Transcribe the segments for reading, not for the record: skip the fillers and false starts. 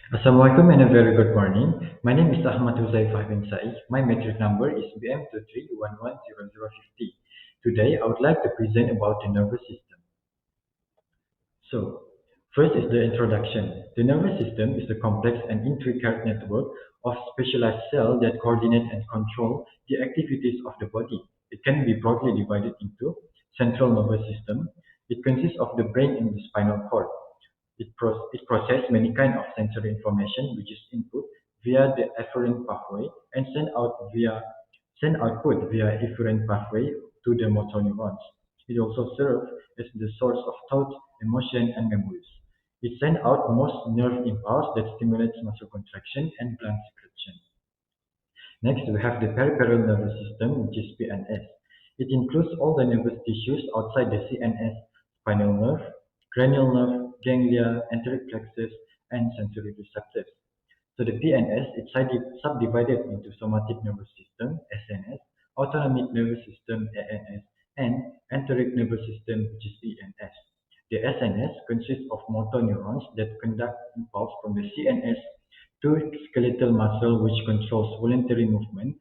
Assalamualaikum and a very good morning. My name is Ahmad Huzaifah bin Saih. My metric number is BM23110050. Today, I would like to present about the nervous system. So, first is the introduction. The nervous system is a complex and intricate network of specialized cells that coordinate and control the activities of the body. It can be broadly divided into central nervous system. It consists of the brain and the spinal cord. It processes many kinds of sensory information which is input via the afferent pathway and send output via efferent pathway to the motor neurons. It also serves as the source of thought, emotion, and memories. It sends out most nerve impulse that stimulates muscle contraction and gland secretion. Next, we have the peripheral nervous system, which is PNS. It includes all the nervous tissues outside the CNS: spinal nerve, cranial nerve, ganglia, enteric plexus, and sensory receptors. So the PNS is subdivided into somatic nervous system (SNS), autonomic nervous system (ANS), and enteric nervous system, which is ENS. The SNS consists of motor neurons that conduct impulse from the CNS to skeletal muscle, which controls voluntary movement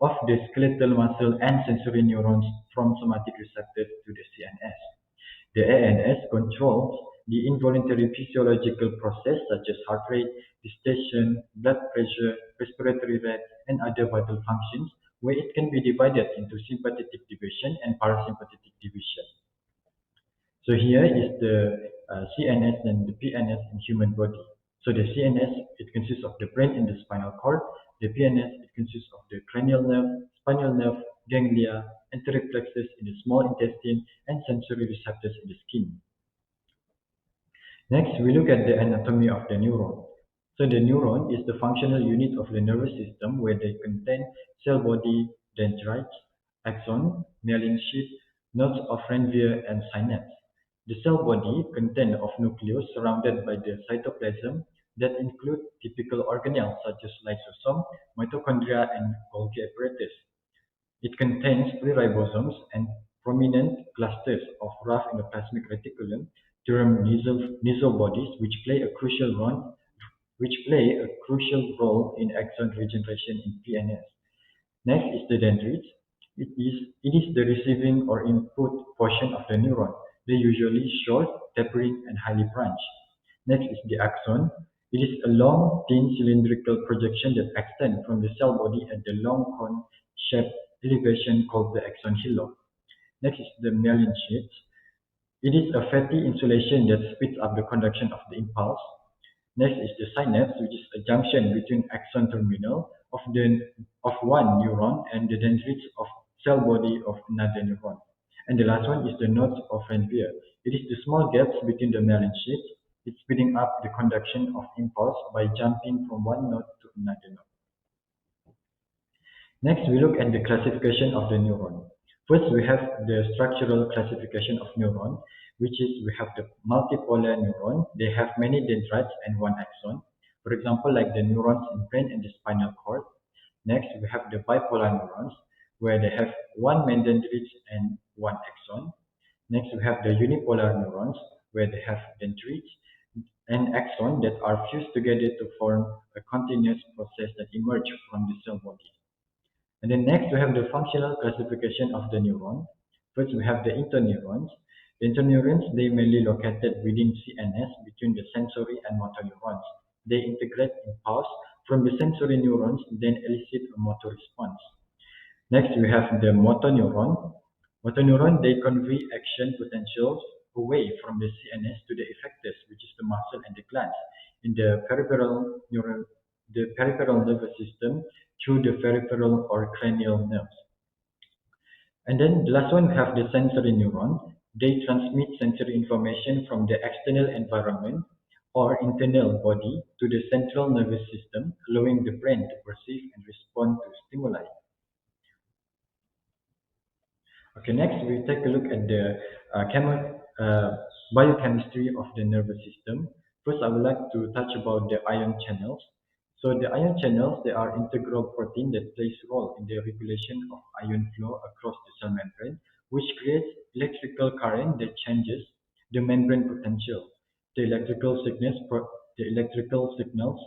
of the skeletal muscle, and sensory neurons from somatic receptors to the CNS. The ANS controls the involuntary physiological process such as heart rate, distension, blood pressure, respiratory rate, and other vital functions, where it can be divided into sympathetic division and parasympathetic division. So here is the CNS and the PNS in human body. So the CNS, it consists of the brain and the spinal cord. The PNS, it consists of the cranial nerve, spinal nerve, ganglia, enteric plexus in the small intestine, and sensory receptors in the skin. Next, we look at the anatomy of the neuron. So the neuron is the functional unit of the nervous system where they contain cell body, dendrites, axon, myelin sheath, nodes of Ranvier, and synapse. The cell body contains of nucleus surrounded by the cytoplasm that include typical organelles such as lysosome, mitochondria, and Golgi apparatus. It contains three ribosomes and prominent clusters of rough endoplasmic reticulum termed nasal bodies, which play a crucial role in axon regeneration in PNS. Next is the dendrites. It is the receiving or input portion of the neuron. They usually short, tapering, and highly branched. Next is the axon. It is a long, thin cylindrical projection that extends from the cell body at the long cone-shaped elevation called the axon hillock. Next is the myelin sheath. It is a fatty insulation that speeds up the conduction of the impulse. Next is the synapse, which is a junction between axon terminal of one neuron and the dendrites of cell body of another neuron. And the last one is the nodes of Ranvier. It is the small gaps between the myelin sheaths. It's speeding up the conduction of impulse by jumping from one node to another node. Next, we look at the classification of the neuron. First, we have the structural classification of neuron, which is we have the multipolar neuron. They have many dendrites and one axon. For example, like the neurons in brain and the spinal cord. Next, we have the bipolar neurons, where they have one main dendrite and one axon. Next, we have the unipolar neurons, where they have dendrites and axon that are fused together to form a continuous process that emerge from the cell body. And then next we have the functional classification of the neuron. First we have the interneurons. The interneurons, they mainly located within CNS between the sensory and motor neurons. They integrate impulse from the sensory neurons, then elicit a motor response. Next we have the motor neuron. Motor neuron, they convey action potentials away from the CNS to the effectors, which is the muscle and the glands, in the peripheral nervous system through the peripheral or cranial nerves. And then the last one, we have the sensory neuron. They transmit sensory information from the external environment or internal body to the central nervous system, allowing the brain to perceive and respond to stimuli. Okay, next we take a look at the biochemistry of the nervous system. First, I would like to touch about the ion channels. So the ion channels, they are integral protein that plays a role in the regulation of ion flow across the cell membrane, which creates electrical current that changes the membrane potential. The electrical The electrical signals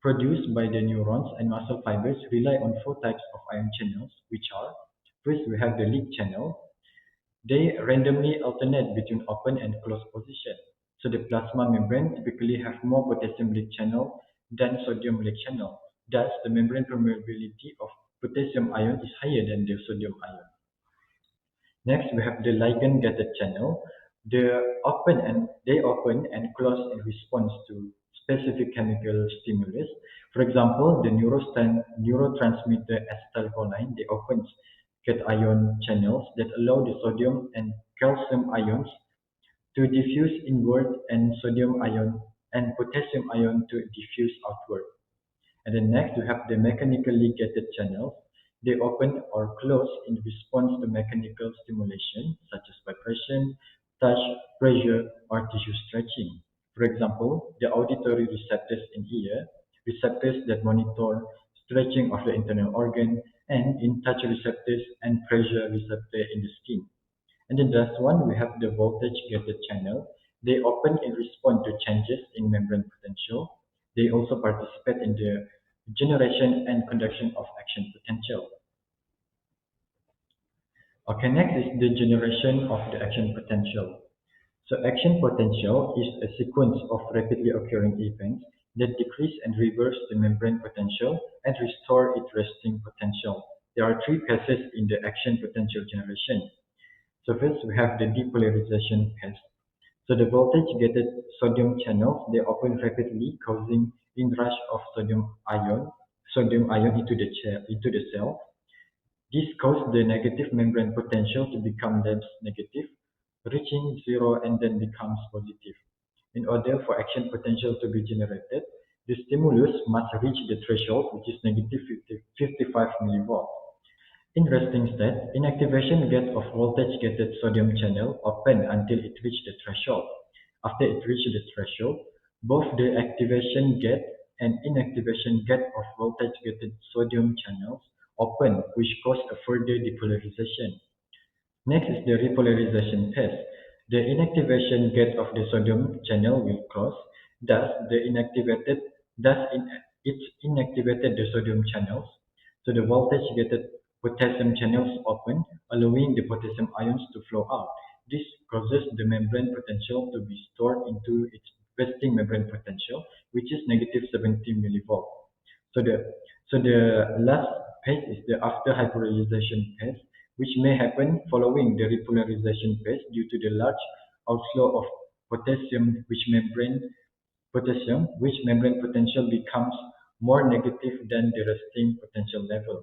produced by the neurons and muscle fibers rely on four types of ion channels, which are: first, we have the leak channel. They randomly alternate between open and closed position. So the plasma membrane typically have more potassium leak channel than sodium leak channel. Thus, the membrane permeability of potassium ion is higher than the sodium ion. Next, we have the ligand-gated channel. They open and close in response to specific chemical stimulus. For example, the neurotransmitter acetylcholine, they opens cation channels that allow the sodium and calcium ions to diffuse inward and sodium ion and potassium ion to diffuse outward. And then next, we have the mechanically gated channels. They open or close in response to mechanical stimulation, such as vibration, touch, pressure, or tissue stretching. For example, the auditory receptors in ear, receptors that monitor stretching of the internal organ, and in touch receptors and pressure receptor in the skin. And the last one, we have the voltage-gated channel. They open in response to changes in membrane potential. They also participate in the generation and conduction of action potential. Okay, next is the generation of the action potential. So action potential is a sequence of rapidly occurring events that decrease and reverse the membrane potential and restore its resting potential. There are three phases in the action potential generation. So first we have the depolarization phase. So the voltage-gated sodium channels, they open rapidly, causing inrush of sodium ion into the cell. This causes the negative membrane potential to become less negative, reaching zero and then becomes positive. In order for action potential to be generated, the stimulus must reach the threshold, which is negative 55 millivolt. In resting state, inactivation gate of voltage-gated sodium channel open until it reaches the threshold. After it reaches the threshold, both the activation gate and inactivation gate of voltage-gated sodium channels open, which cause a further depolarization. Next is the repolarization phase. The inactivation gate of the sodium channel will close, thus it inactivated the sodium channels. So the voltage-gated potassium channels open, allowing the potassium ions to flow out. This causes the membrane potential to be stored into its resting membrane potential, which is negative 70 millivolt. So the last phase is the after hypolarization phase, which may happen following the repolarization phase due to the large outflow of potassium, which membrane potential becomes more negative than the resting potential level.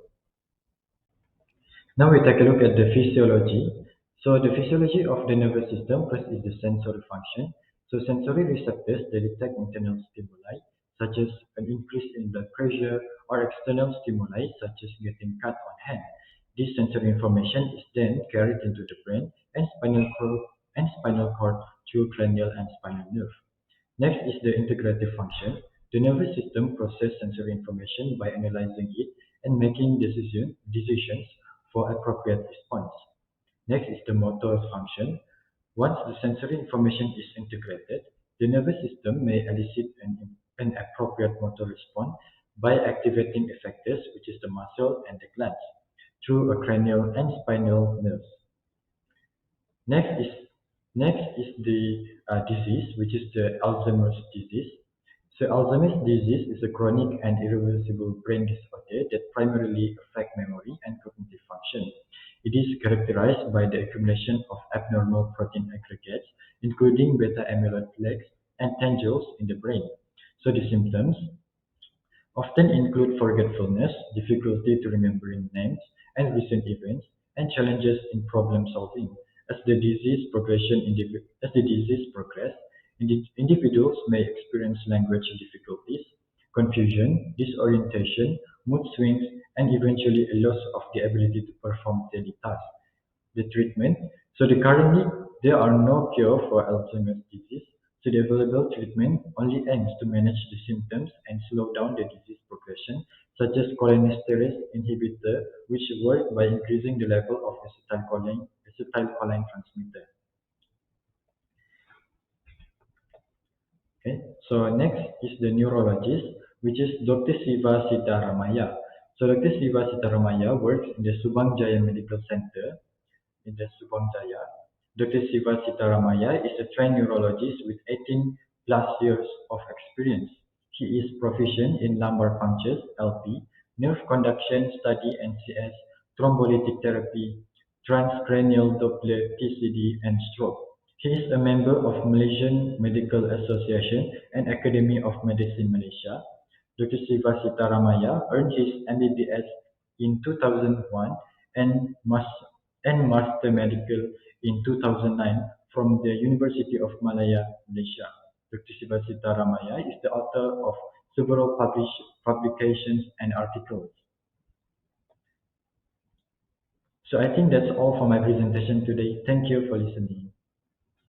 Now we take a look at the physiology. So the physiology of the nervous system first is the sensory function. So sensory receptors, they detect internal stimuli such as an increase in blood pressure or external stimuli such as getting cut on hand. This sensory information is then carried into the brain and spinal cord through cranial and spinal nerve. Next is the integrative function. The nervous system processes sensory information by analyzing it and making decisions for appropriate response. Next is the motor function. Once the sensory information is integrated, the nervous system may elicit an appropriate motor response by activating effectors, which is the muscle and the glands, through a cranial and spinal nerves. Next is next is the disease, which is the Alzheimer's disease. So Alzheimer's disease is a chronic and irreversible brain disorder that primarily affects memory and cognitive function. It is characterized by the accumulation of abnormal protein aggregates, including beta amyloid plaques and tangles in the brain. So the symptoms often include forgetfulness, difficulty to remembering names and recent events, and challenges in problem solving. As the disease progresses, individuals may experience language difficulties, confusion, disorientation, mood swings, and eventually a loss of the ability to perform daily tasks. The treatment. Currently there are no cure for Alzheimer's disease. So the available treatment only aims to manage the symptoms and slow down the disease progression, such as cholinesterase inhibitor, which work by increasing the level of acetylcholine transmitter. Okay. So next is the neurologist, which is Dr. Siva Sitaramaya. So Dr. Siva Sitaramaya works in the Subang Jaya Medical Center in the Subang Jaya. Dr. Siva Sitaramaya is a trained neurologist with 18 plus years of experience. He is proficient in lumbar punctures, LP, nerve conduction study NCS, thrombolytic therapy, transcranial Doppler TCD, and stroke. He is a member of Malaysian Medical Association and Academy of Medicine Malaysia. Dr. Siva Sitaramaya earned his MBBS in 2001 and Master Medical in 2009 from the University of Malaya, Malaysia. Dr. Siva Sitaramaya is the author of several publications and articles. So I think that's all for my presentation today. Thank you for listening.